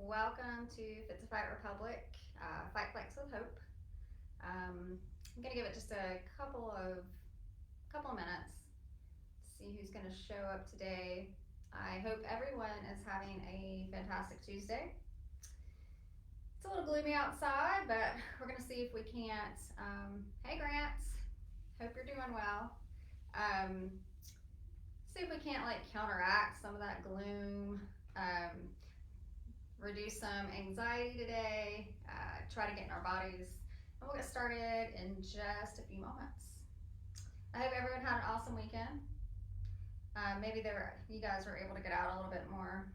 Welcome to Fit to Fight Republic, FightFlex with Hope. I'm gonna give it just a couple of minutes to see who's gonna show up today. I hope everyone is having a fantastic Tuesday. It's a little gloomy outside, but we're gonna see if we can't. Hey Grant, hope you're doing well. Um, See if we can't counteract some of that gloom. Reduce some anxiety today, try to get in our bodies, and we'll get started in just a few moments. I hope everyone had an awesome weekend. Maybe you guys were able to get out a little bit more.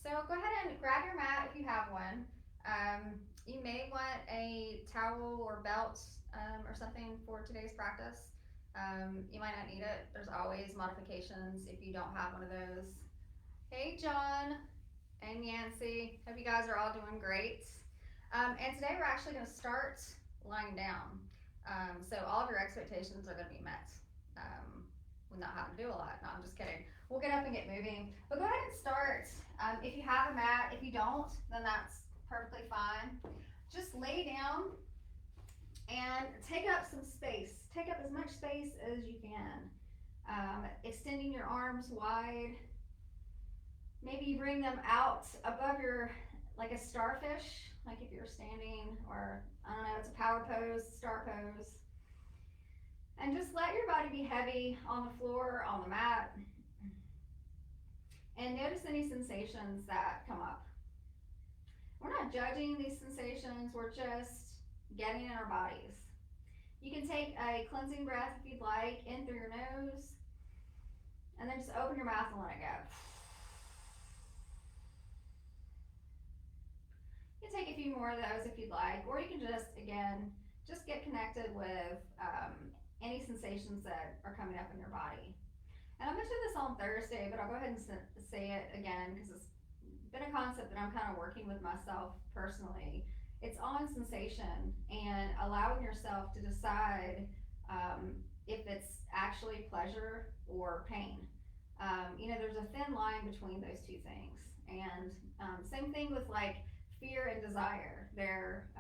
So go ahead and grab your mat if you have one. You may want a towel or belt or something for today's practice. You might not need it. There's always modifications if you don't have one of those. Hey, John and Yancy. Hope you guys are all doing great. And today we're actually going to start lying down. So all of your expectations are going to be met. We'll not have to do a lot. No, I'm just kidding. We'll get up and get moving. But go ahead and start. If you have a mat, if you don't, then that's perfectly fine. Just lay down and take up some space. Take up as much space as you can. Extending your arms wide. Maybe you bring them out above your, like a starfish, like if you're standing, or I don't know, it's a power pose, star pose. And just let your body be heavy on the floor, on the mat. And notice any sensations that come up. We're not judging these sensations, we're just getting in our bodies. You can take a cleansing breath if you'd like, in through your nose, and then just open your mouth and let it go. You can take a few more of those if you'd like, or you can just, again, just get connected with any sensations that are coming up in your body. And I mentioned this on Thursday, but I'll go ahead and say it again because it's been a concept that I'm kind of working with myself personally. It's on sensation and allowing yourself to decide if it's actually pleasure or pain. There's a thin line between those two things. And same thing with fear and desire. They're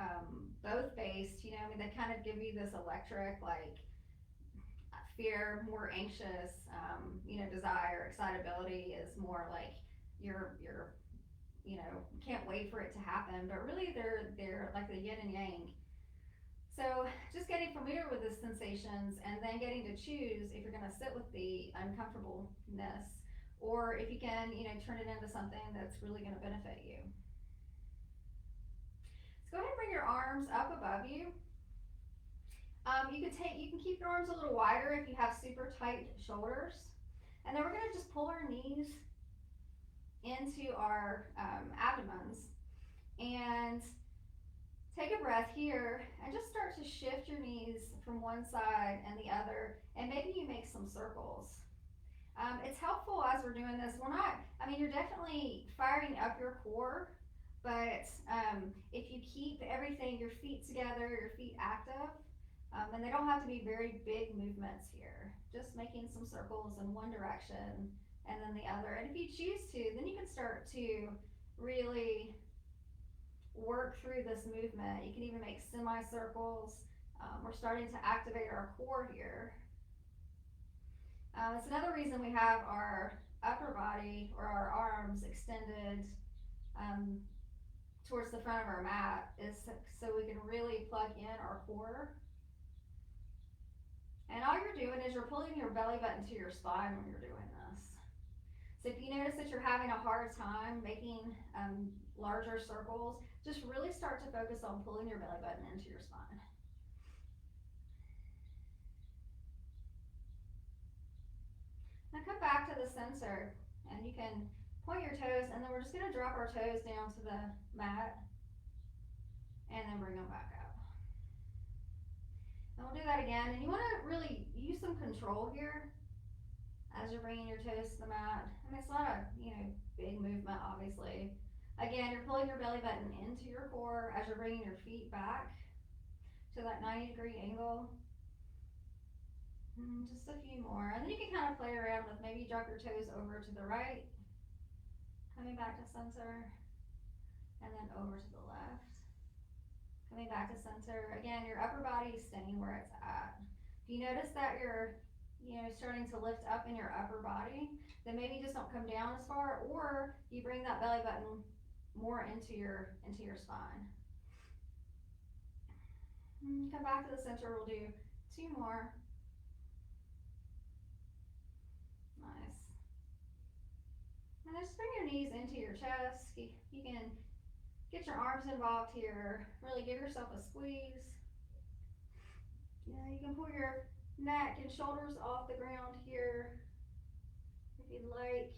both based, they kind of give you this electric, fear, more anxious, desire, excitability is more like you're can't wait for it to happen, but really they're like the yin and yang. So just getting familiar with the sensations and then getting to choose if you're going to sit with the uncomfortableness or if you can, turn it into something that's really going to benefit you. So go ahead and bring your arms up above you. You can keep your arms a little wider if you have super tight shoulders. And then we're going to just pull our knees into our abdomens and take a breath here and just start to shift your knees from one side and the other, and maybe you make some circles. It's helpful as we're doing this. You're definitely firing up your core, but if you keep everything, your feet together, your feet active, and they don't have to be very big movements here, just making some circles in one direction and then the other. And if you choose to, then you can start to really work through this movement. You can even make semicircles. We're starting to activate our core here. It's another reason we have our upper body or our arms extended towards the front of our mat, is so we can really plug in our core. And all you're doing is you're pulling your belly button to your spine when you're doing this. So if you notice that you're having a hard time making larger circles, just really start to focus on pulling your belly button into your spine. Now come back to the center and you can point your toes, and then we're just going to drop our toes down to the mat and then bring them back up. And we'll do that again, and you want to really use some control here as you're bringing your toes to the mat. It's not a big movement, obviously. Again, you're pulling your belly button into your core as you're bringing your feet back to that 90-degree angle. Just a few more. And then you can kind of play around with maybe drop your toes over to the right, coming back to center, and then over to the left. Coming back to center. Again, your upper body is staying where it's at. If you notice that you're, starting to lift up in your upper body, then maybe just don't come down as far, or you bring that belly button more into your spine. Come back to the center. We'll do 2 more. Nice. And then just bring your knees into your chest. You can get your arms involved here. Really give yourself a squeeze. Yeah, you can pull your neck and shoulders off the ground here if you'd like.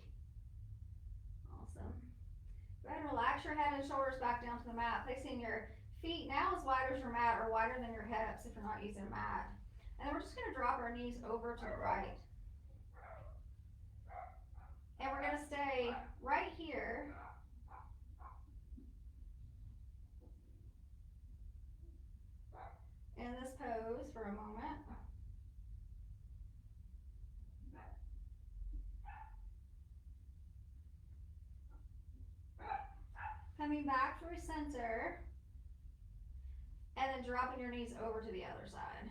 Awesome. Go ahead and relax your head and shoulders back down to the mat, placing your feet now as wide as your mat or wider than your hips if you're not using a mat. And then we're just going to drop our knees over to the right. And we're going to stay right here. In this pose for a moment. Coming back through center, and then dropping your knees over to the other side.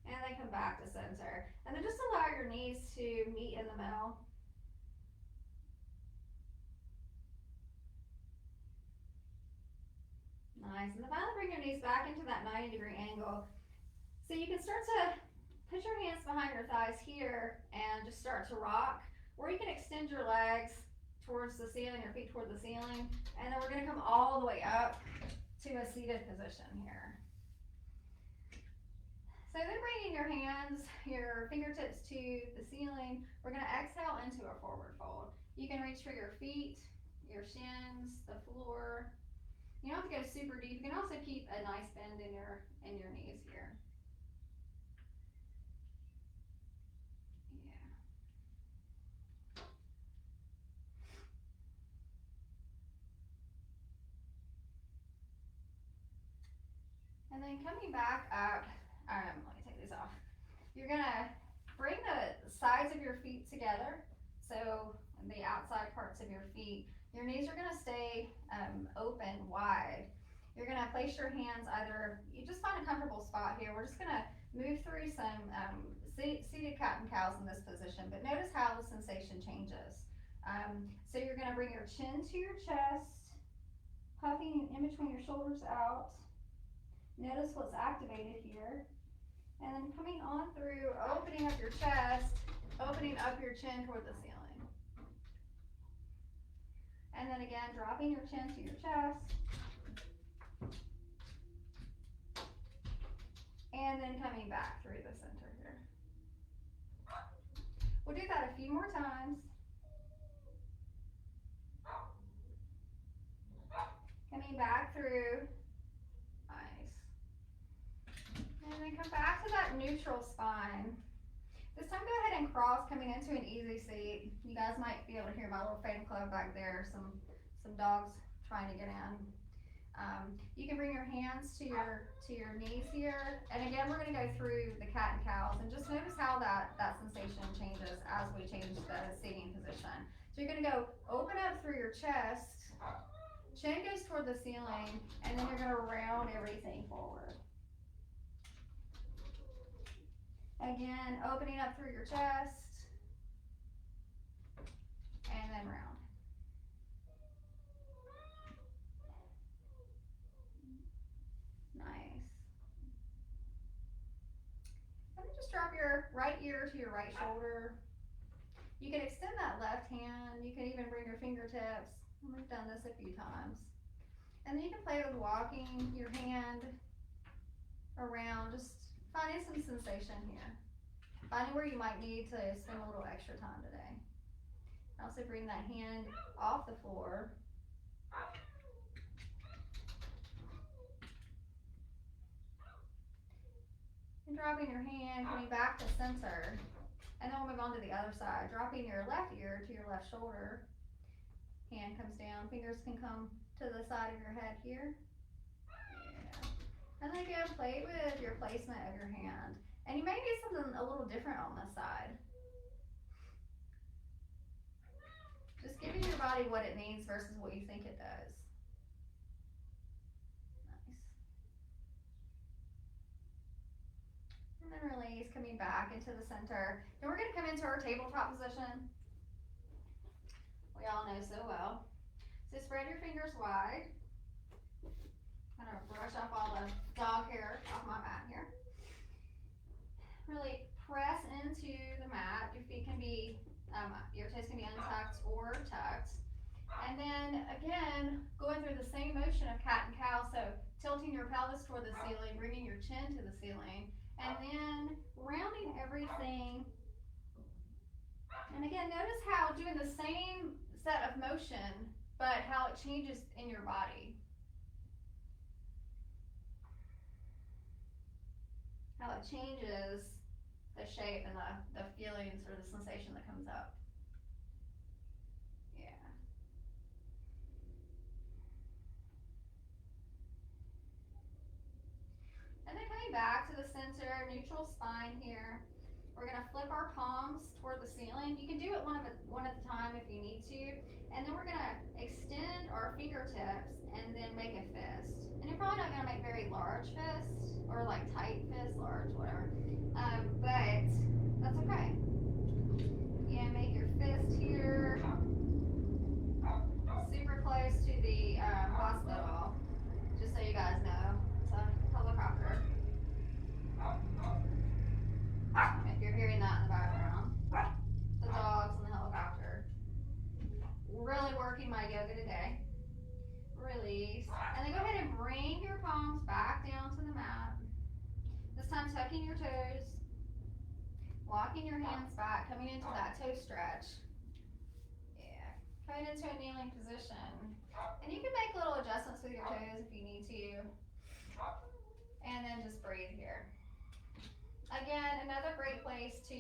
And then come back to center. And then just allow your knees to meet in the middle. Nice. And then finally bring your knees back into that 90-degree angle. So you can start to put your hands behind your thighs here and just start to rock. Or you can extend your legs towards the ceiling, your feet toward the ceiling. And then we're going to come all the way up to a seated position here. So then bringing your hands, your fingertips to the ceiling, we're going to exhale into a forward fold. You can reach for your feet, your shins, the floor. You don't have to go super deep. You can also keep a nice bend in your knees here. Yeah. And then coming back up, let me take these off. You're gonna bring the sides of your feet together. So the outside parts of your feet. Your knees are gonna stay open, wide. You're gonna place your hands you just find a comfortable spot here. We're just gonna move through some seated cat and cows in this position, but notice how the sensation changes. So you're gonna bring your chin to your chest, puffing in between your shoulders out. Notice what's activated here. And then coming on through, opening up your chest, opening up your chin toward the ceiling. And then again, dropping your chin to your chest. And then coming back through the center here. We'll do that a few more times. Coming back through. Nice. And then come back to that neutral spine. This time go ahead and cross, coming into an easy seat. You guys might be able to hear my little fan club back there, some dogs trying to get in. You can bring your hands to your knees here. And again, we're gonna go through the cat and cows and just notice how that sensation changes as we change the seating position. So you're gonna go open up through your chest, chin goes toward the ceiling, and then you're gonna round everything forward. Again, opening up through your chest, and then round. Nice. And then just drop your right ear to your right shoulder. You can extend that left hand. You can even bring your fingertips. We've done this a few times. And then you can play with walking your hand around, just finding some sensation here. Finding where you might need to spend a little extra time today. Also bring that hand off the floor. And dropping your hand, coming back to center. And then we'll move on to the other side. Dropping your left ear to your left shoulder. Hand comes down, fingers can come to the side of your head here. Yeah. And then again, play with your placement of your hand. And you may need something a little different on this side. Just giving your body what it needs versus what you think it does. Nice. And then release, coming back into the center. Then we're gonna come into our tabletop position. We all know so well. So spread your fingers wide. Kind of brush off all the dog hair off my mat here. Really press into the mat. Your feet can be, your toes can be untucked or tucked. And then again, going through the same motion of cat and cow. So tilting your pelvis toward the ceiling, bringing your chin to the ceiling, and then rounding everything. And again, notice how doing the same set of motion, but how it changes in your body. How it changes the shape and the feelings or the sensation that comes up. Yeah. And then coming back to the center, neutral spine here. We're gonna flip our palms toward the ceiling. You can do it one at a time if you need to. And then we're gonna extend our fingertips and then make a fist. And you're probably not gonna make very large fists or like tight fists, large, whatever. But that's okay. Yeah, make your fist here. Super close to the hospital. Just so you guys know, it's a helicopter. If you're hearing that in the background, the dogs and the helicopter. Really working my yoga today. Release. And then go ahead and bring your palms back down to the mat. This time tucking your toes. Walking your hands back, coming into that toe stretch. Yeah. Coming into a kneeling position. And you can make little adjustments with your toes if you need to. And then just breathe here. Again, another great place to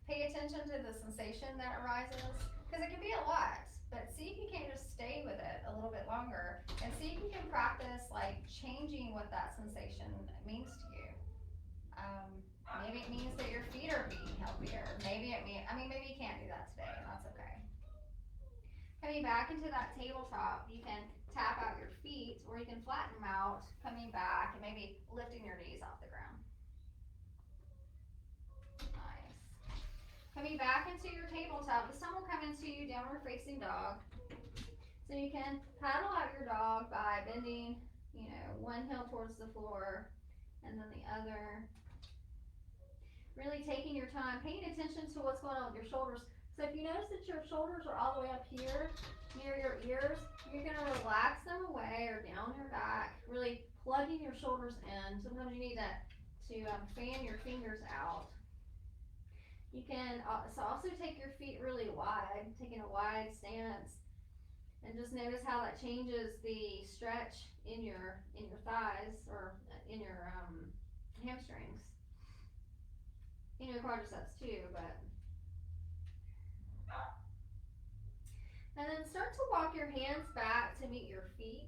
pay attention to the sensation that arises, because it can be a lot, but see if you can't just stay with it a little bit longer, and see if you can practice like changing what that sensation means to you. Maybe it means that your feet are being healthier. Maybe maybe you can't do that today, and that's okay. Coming back into that tabletop, you can tap out your feet, or you can flatten them out, coming back, and maybe lifting your knees off the ground. Nice. Coming back into your tabletop, this time we'll come into downward facing dog. So you can paddle out your dog by bending, one heel towards the floor and then the other. Really taking your time, paying attention to what's going on with your shoulders. So if you notice that your shoulders are all the way up here near your ears, you're gonna relax them away or down your back, really plugging your shoulders in. Sometimes you need to fan your fingers out. You can also take your feet really wide, taking a wide stance, and just notice how that changes the stretch in your thighs or in your hamstrings. In your quadriceps too, but. And then start to walk your hands back to meet your feet.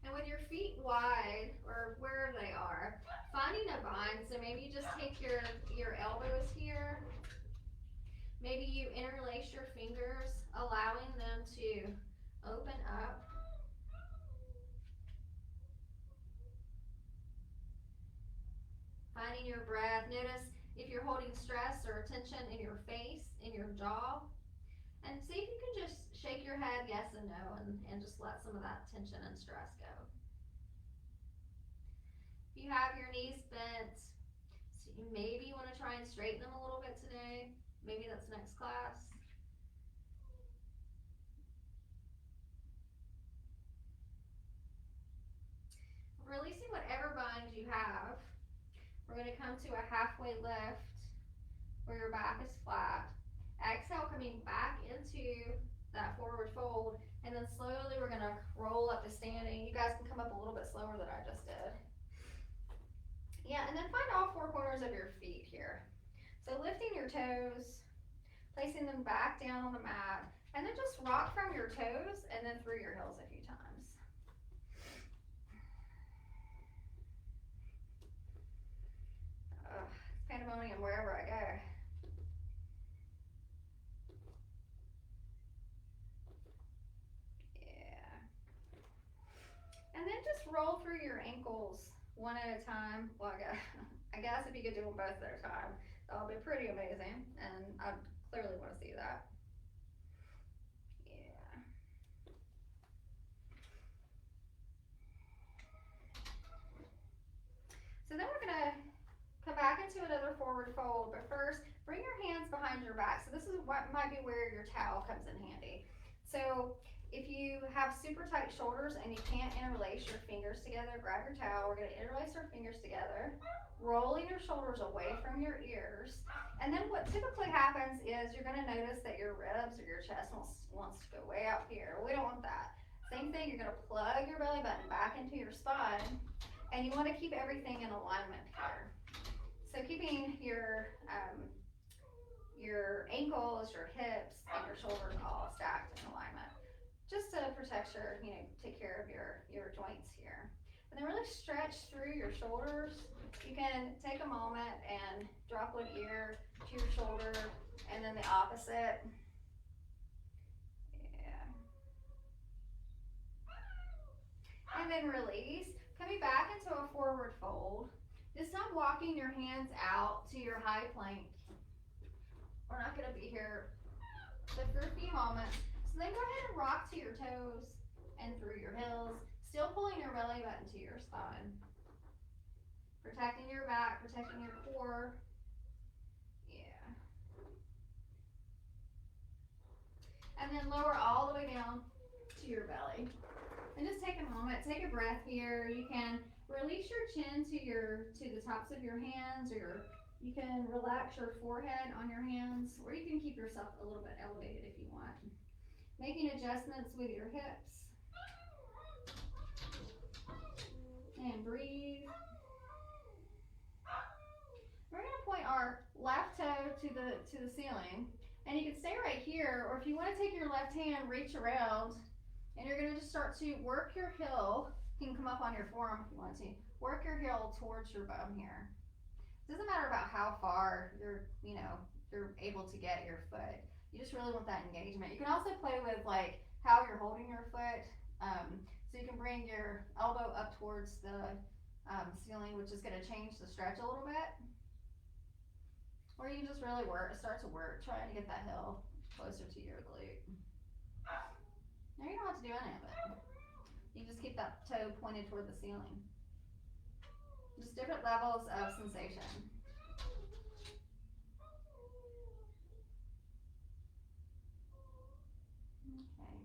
And with your feet wide, or wherever they are, finding a bind. So maybe you just take your elbows here. Maybe you interlace your fingers, allowing them to open up. Finding your breath. Notice if you're holding stress or tension in your face, in your jaw. And see if you can just shake your head yes and no, and just let some of that tension and stress go. If you have your knees bent, so you maybe want to try and straighten them a little bit today. Maybe that's next class. Releasing whatever bind you have. We're going to come to a halfway lift where your back is flat. Exhale, coming back into that forward fold, and then slowly we're going to roll up to standing. You guys can come up a little bit slower than I just did. Yeah, and then find all four corners of your feet here. So lifting your toes, placing them back down on the mat, and then just rock from your toes and then through your heels a few times. It's pandemonium wherever I go. Yeah. And then just roll through your ankles one at a time. Well, I guess if you could do them both at a time, that would be pretty amazing, and I clearly want to see that. Yeah. So then we're gonna come back into another forward fold, but first, bring your hands behind your back. So this is what might be where your towel comes in handy. So if you have super tight shoulders and you can't interlace your fingers together, grab your towel. We're gonna interlace our fingers together, rolling your shoulders away from your ears. And then what typically happens is you're gonna notice that your ribs or your chest wants to go way out here. We don't want that. Same thing, you're gonna plug your belly button back into your spine, and you wanna keep everything in alignment here. So keeping your ankles, your hips, and your shoulders all stacked in alignment, just to protect your, take care of your joints here. And then really stretch through your shoulders. You can take a moment and drop one ear to your shoulder, and then the opposite. Yeah. And then release, coming back into a forward fold. This time walking your hands out to your high plank. We're not gonna be here but for a few moments. So then go ahead and rock to your toes and through your heels, still pulling your belly button to your spine. Protecting your back, protecting your core. Yeah. And then lower all the way down to your belly. And just take a moment, take a breath here. You can release your chin to the tops of your hands, or you can relax your forehead on your hands, or you can keep yourself a little bit elevated if you want. Making adjustments with your hips. And breathe. We're gonna point our left toe to the ceiling, and you can stay right here, or if you want to take your left hand, reach around, and you're gonna just start to work your heel. You can come up on your forearm if you want to. Work your heel towards your bum here. It doesn't matter about how far you're able to get your foot. You just really want that engagement. You can also play with like how you're holding your foot. So you can bring your elbow up towards the ceiling, which is going to change the stretch a little bit. Or you can just really start to work, trying to get that heel closer to your glute. Now you don't have to do any of it. You just keep that toe pointed toward the ceiling. Just different levels of sensation. Okay.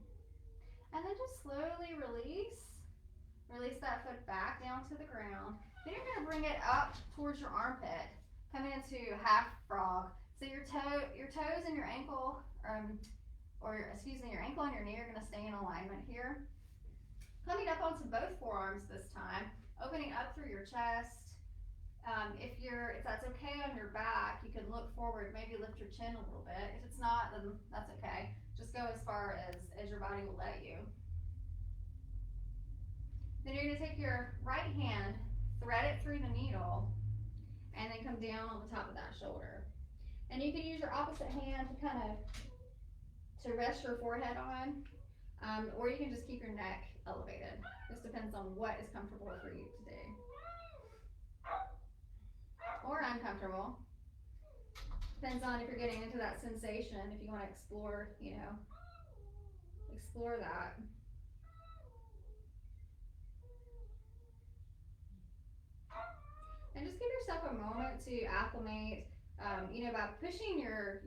And then just slowly release that foot back down to the ground. Then you're going to bring it up towards your armpit, coming into half frog. So your toes and your ankle, your ankle and your knee are going to stay in alignment here. Coming up onto both forearms this time, opening up through your chest. If that's okay on your back, you can look forward, maybe lift your chin a little bit. If it's not, then that's okay. Just go as far as your body will let you. Then you're going to take your right hand, thread it through the needle, and then come down on the top of that shoulder. And you can use your opposite hand to rest your forehead on, or you can just keep your neck elevated. This depends on what is comfortable for you today. Or uncomfortable. Depends on if you're getting into that sensation, if you want to explore that. And just give yourself a moment to acclimate, by pushing your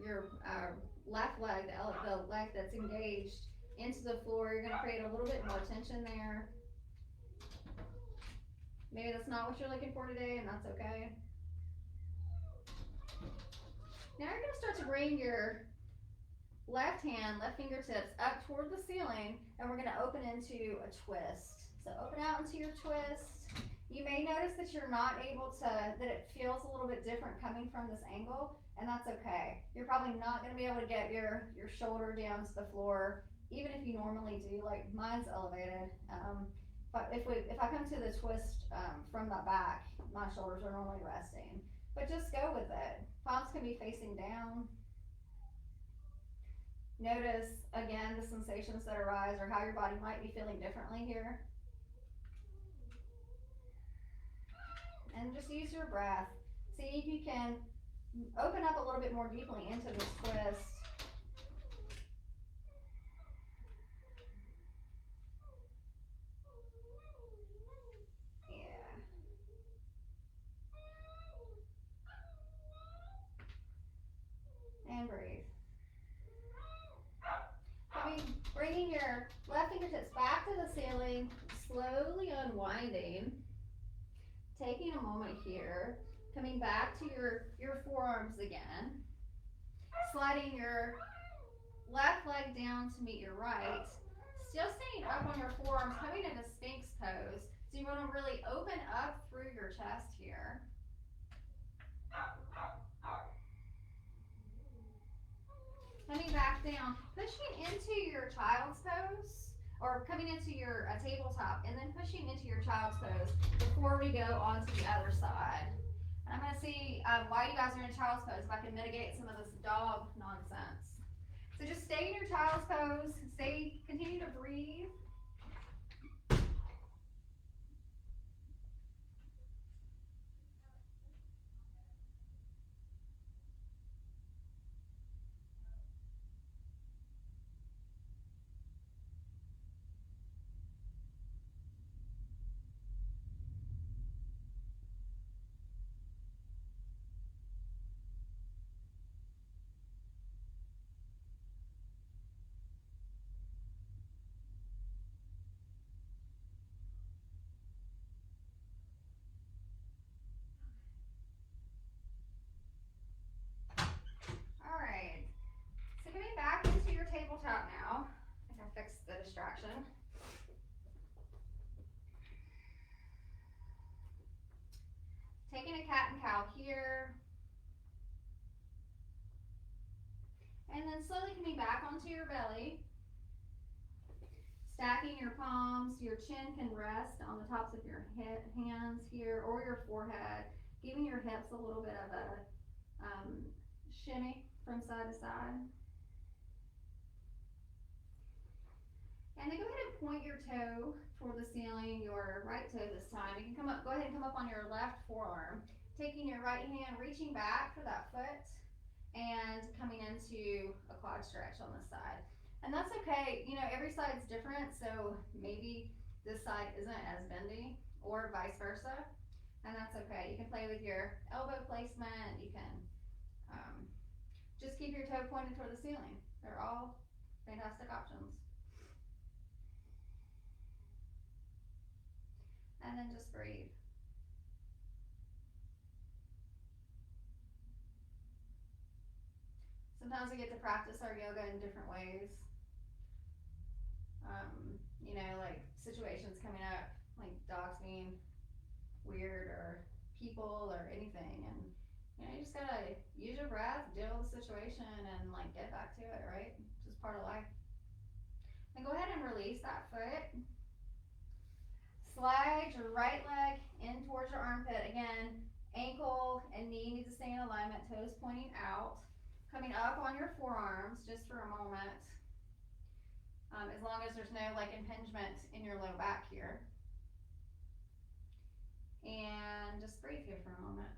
left leg, the leg that's engaged, into the floor. You're going to create a little bit more tension there. Maybe that's not what you're looking for today, and that's okay. Now you're going to start to bring your left fingertips up toward the ceiling, and we're going to open into a twist. So open out into your twist. You may notice that you're not able to, that it feels a little bit different coming from this angle, and that's okay. You're probably not going to be able to get your shoulder down to the floor, even if you normally do. Like mine's elevated. But if I come to the twist from the back, my shoulders are normally resting. But just go with it. Palms can be facing down. Notice again the sensations that arise or how your body might be feeling differently here. And just use your breath. See if you can open up a little bit more deeply into this twist. Yeah. And breathe. Bringing your left fingertips back to the ceiling, slowly unwinding. Taking a moment here, coming back to your forearms again. Sliding your left leg down to meet your right. Still staying up on your forearms, coming into Sphinx pose. So you want to really open up through your chest here. Coming back down, pushing into your child's pose, or coming into your tabletop, and then pushing into your child's pose before we go on to the other side. And I'm going to see why you guys are in child's pose, if I can mitigate some of this dog nonsense. So just stay in your child's pose, continue to breathe. All right. So getting back into your tabletop now. I think I fixed the distraction. Taking a cat and cow here. And then slowly coming back onto your belly. Stacking your palms, your chin can rest on the tops of your hands here or your forehead, giving your hips a little bit of a shimmy from side to side. And then go ahead and point your toe toward the ceiling, your right toe this time. You can go ahead and come up on your left forearm, taking your right hand, reaching back for that foot, and coming into a quad stretch on this side. And that's okay, every side's different, so maybe this side isn't as bendy, or vice versa, and that's okay. You can play with your elbow placement, you can just keep your toe pointed toward the ceiling. They're all fantastic options. And then just breathe. Sometimes we get to practice our yoga in different ways. Like situations coming up, like dogs being weird or people or anything, and you just gotta use your breath, deal with the situation, and like get back to it, right? It's just part of life. And go ahead and release that foot. Slide your right leg in towards your armpit. Again, ankle and knee need to stay in alignment, toes pointing out. Coming up on your forearms just for a moment. As long as there's no impingement in your low back here. And just breathe here for a moment.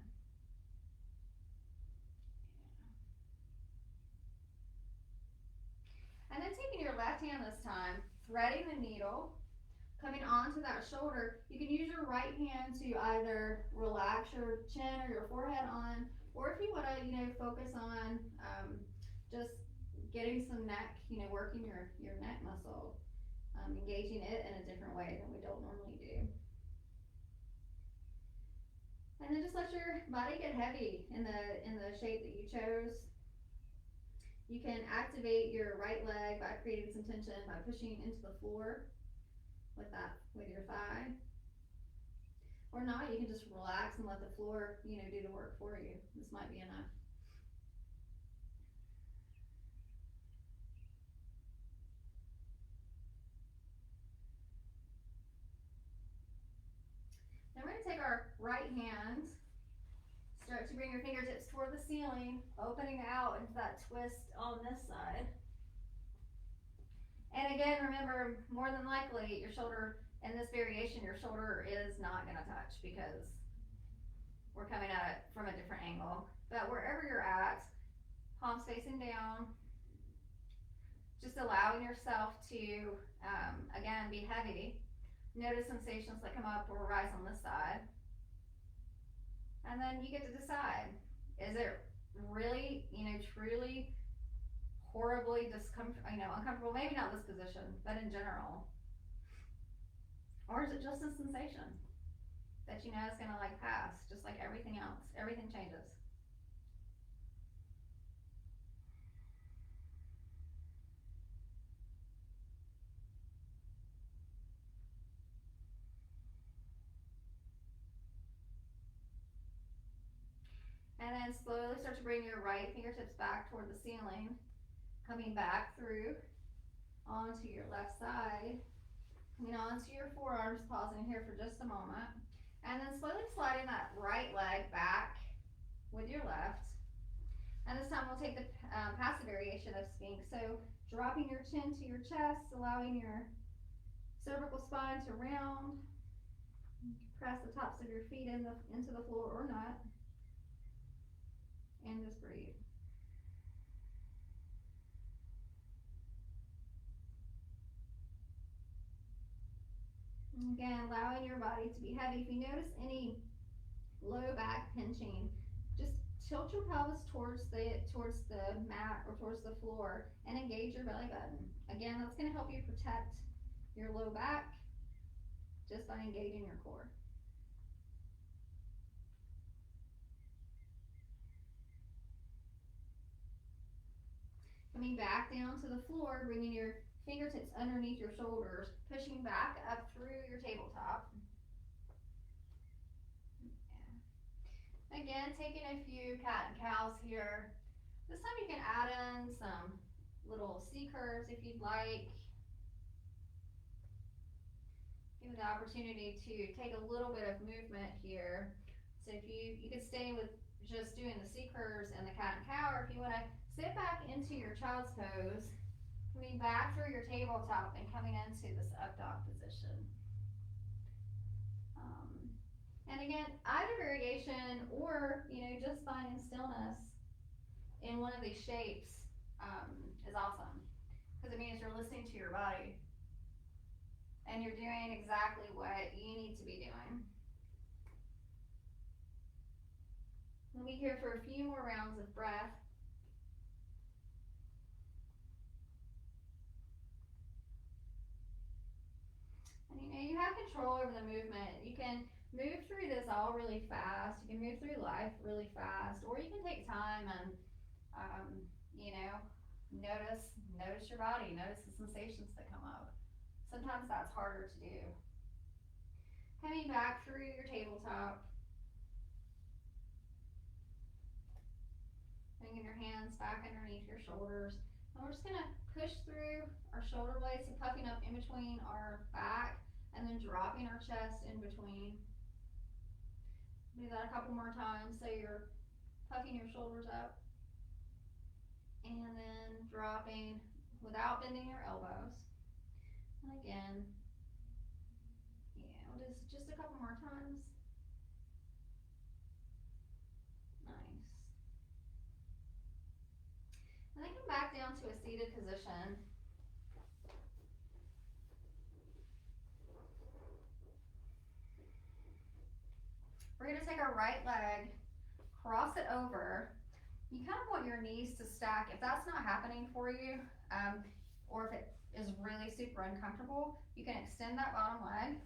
And then taking your left hand this time, threading the needle, coming onto that shoulder. You can use your right hand to either relax your chin or your forehead on, or if you want to, focus on just getting some neck, working your neck muscle, engaging it in a different way than we don't normally do. And then just let your body get heavy in the shape that you chose. You can activate your right leg by creating some tension by pushing into the floor with your thigh. Or not, you can just relax and let the floor, do the work for you. This might be enough. right hand, start to bring your fingertips toward the ceiling, opening out into that twist on this side. And again, remember, more than likely, your shoulder, in this variation, your shoulder is not gonna touch because we're coming at it from a different angle. But wherever you're at, palms facing down, just allowing yourself to, again, be heavy. Notice sensations that come up or rise on this side. And then you get to decide, is it really, truly horribly uncomfortable, maybe not this position, but in general? Or is it just a sensation that is gonna pass, just like everything else, everything changes. And then slowly start to bring your right fingertips back toward the ceiling, coming back through onto your left side, coming onto your forearms, pausing here for just a moment, and then slowly sliding that right leg back with your left. And this time we'll take the passive variation of Sphinx. So dropping your chin to your chest, allowing your cervical spine to round. Press the tops of your feet into the floor or not. And just breathe. Again, allowing your body to be heavy. If you notice any low back pinching, just tilt your pelvis towards the mat or towards the floor and engage your belly button. Again, that's going to help you protect your low back just by engaging your core. Coming back down to the floor, bringing your fingertips underneath your shoulders, pushing back up through your tabletop. Again, taking a few cat and cows here. This time you can add in some little C curves if you'd like. Give it the opportunity to take a little bit of movement here. So if you could stay with just doing the C curves and the cat and cow, or if you want to sit back into your child's pose, coming back through your tabletop and coming into this up dog position. And again, either variation or, just finding stillness in one of these shapes is awesome, because it means you're listening to your body and you're doing exactly what you need to be doing. We'll be here for a few more rounds of breath. And you have control over the movement. You can move through this all really fast. You can move through life really fast, or you can take time and, notice your body, notice the sensations that come up. Sometimes that's harder to do. Coming back through your tabletop, bringing your hands back underneath your shoulders. And we're just gonna push through our shoulder blades, so puffing up in between our back, and then dropping our chest in between. Do that a couple more times, so you're puffing your shoulders up and then dropping without bending your elbows. And again, we'll do just a couple more times. Nice. And then come back down to a seated position. We're going to take our right leg, cross it over. You kind of want your knees to stack. If that's not happening for you, or if it is really super uncomfortable, you can extend that bottom leg.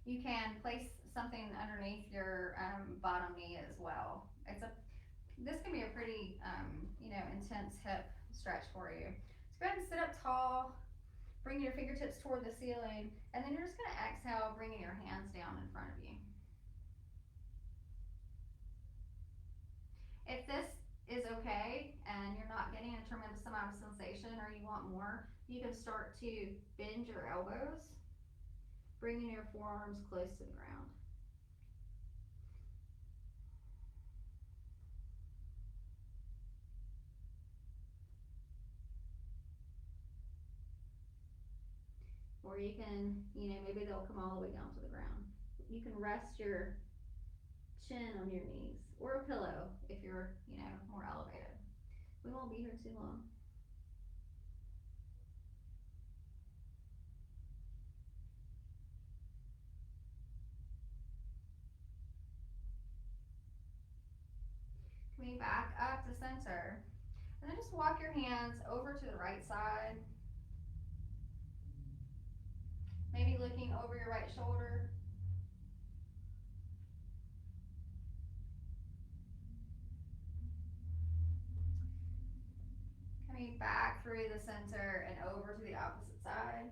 You can place something underneath your bottom knee as well. This can be a pretty intense hip stretch for you. So go ahead and sit up tall, bring your fingertips toward the ceiling, and then you're just going to exhale, bringing your hands down in front of you. If this is okay and you're not getting a tremendous amount of sensation, or you want more, you can start to bend your elbows, bringing your forearms close to the ground. or you can, maybe they'll come all the way down to the ground. You can rest your chin on your knees, or a pillow if you're, more elevated. We won't be here too long. Coming back up to center. And then just walk your hands over to the right side. Maybe looking over your right shoulder. Coming back through the center and over to the opposite side.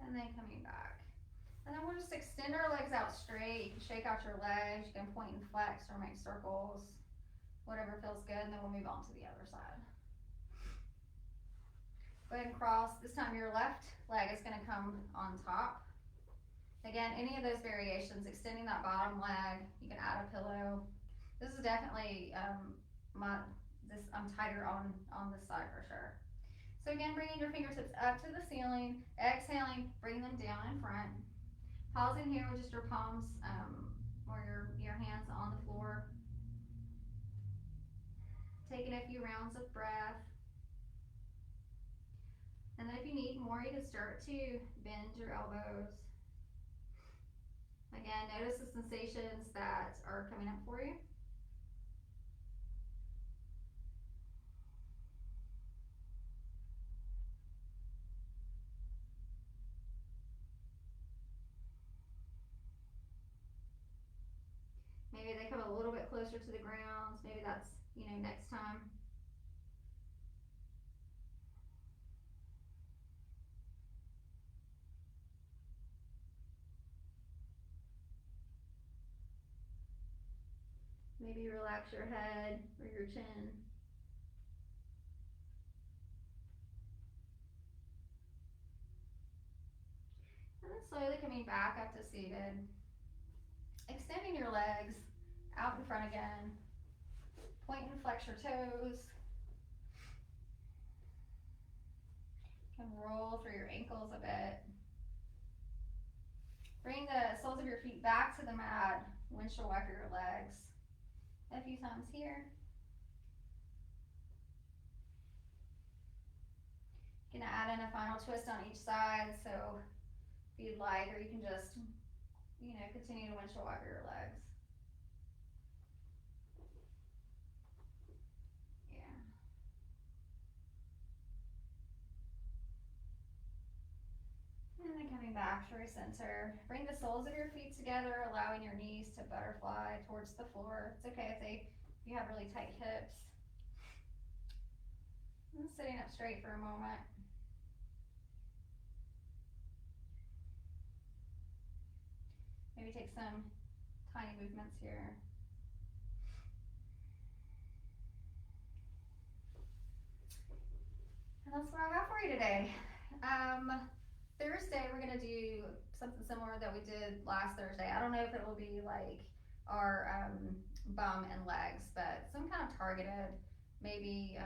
And then coming back. And then we'll just extend our legs out straight. You can shake out your legs, you can point and flex or make circles, whatever feels good, and then we'll move on to the other side. Go ahead and cross. This time your left leg is gonna come on top. Again, any of those variations, extending that bottom leg, you can add a pillow. This is definitely, I'm tighter on this side for sure. So again, bringing your fingertips up to the ceiling, exhaling, bring them down in front. Pausing here with just your palms or your hands on the floor. Taking a few rounds of breath. And then if you need more, you can start to bend your elbows. Again, notice the sensations that are coming up for you. Maybe they come a little bit closer to the ground. Maybe that's, next time. Maybe relax your head or your chin. And then slowly coming back up to seated. Extending your legs out in front again. Point and flex your toes. You can roll through your ankles a bit. Bring the soles of your feet back to the mat. Windshield wiper your legs a few times here. Gonna add in a final twist on each side, so if you'd like, or you can just, continue to windshield wiper your legs. Yeah. And then coming back through center. Bring the soles of your feet together, allowing your knees to butterfly towards the floor. It's okay if you have really tight hips. And sitting up straight for a moment. Maybe take some tiny movements here. And that's what I have for you today. Thursday we're gonna do something similar that we did last Thursday. I don't know if it will be like our bum and legs, but some kind of targeted, maybe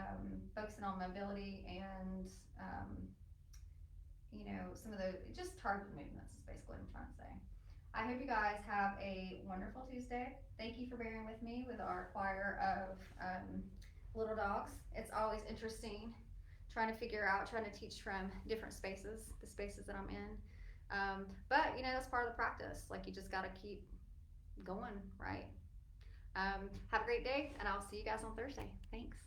focusing on mobility and some of the just targeted movements is basically what I'm trying to say. I hope you guys have a wonderful Tuesday. Thank you for bearing with me with our choir of little dogs. It's always interesting trying to teach from different spaces, the spaces that I'm in. But that's part of the practice. Like, you just got to keep going, right? Have a great day, and I'll see you guys on Thursday. Thanks.